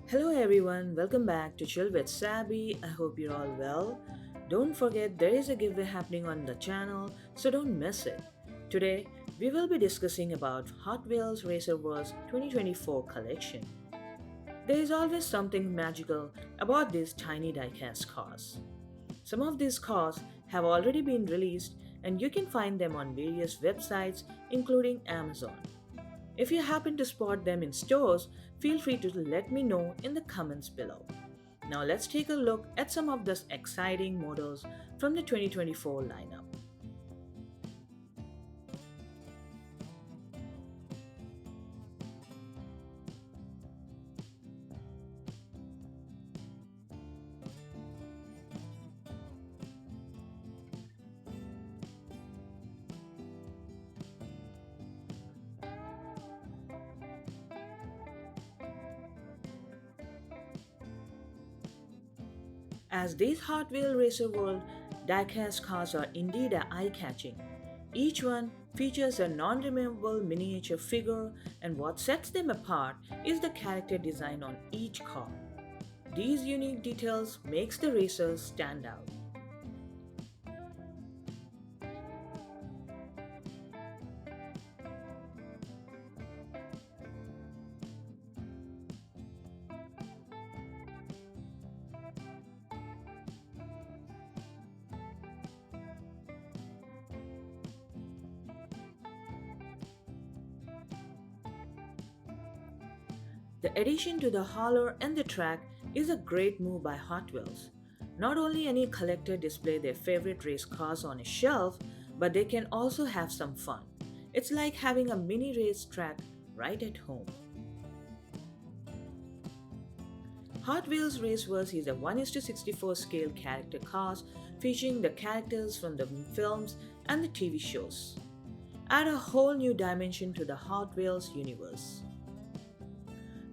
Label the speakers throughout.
Speaker 1: Hello everyone, welcome back to Chill with Sabby. I hope you're all well. Don't forget there is a giveaway happening on the channel, so don't miss it. Today, we will be discussing about Hot Wheels Racer Wars 2024 collection. There is always something magical about these tiny diecast cars. Some of these cars have already been released and you can find them on various websites including Amazon. If you happen to spot them in stores, feel free to let me know in the comments below. Now let's take a look at some of the exciting models from the 2024 lineup. As these Hot Wheel Racer World diecast cars are indeed eye-catching. Each one features a non-removable miniature figure, and what sets them apart is the character design on each car. These unique details makes the racers stand out. The addition to the hauler and the track is a great move by Hot Wheels. Not only any collector display their favorite race cars on a shelf, but they can also have some fun. It's like having a mini race track right at home. Hot Wheels Raceverse is a 1:64 scale character cars featuring the characters from the films and the TV shows. Add a whole new dimension to the Hot Wheels universe.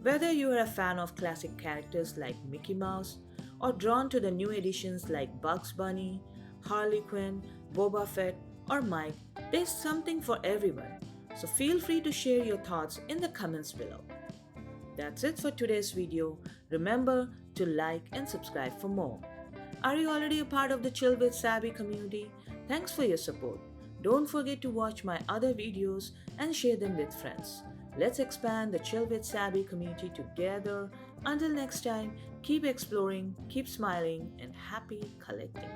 Speaker 1: Whether you are a fan of classic characters like Mickey Mouse or drawn to the new editions like Bugs Bunny, Harley Quinn, Boba Fett, or Mike, there's something for everyone. So feel free to share your thoughts in the comments below. That's it for today's video. Remember to like and subscribe for more. Are you already a part of the Chill with Savvy community? Thanks for your support. Don't forget to watch my other videos and share them with friends. Let's expand the Chill with Savvy community together. Until next time, keep exploring, keep smiling, and happy collecting.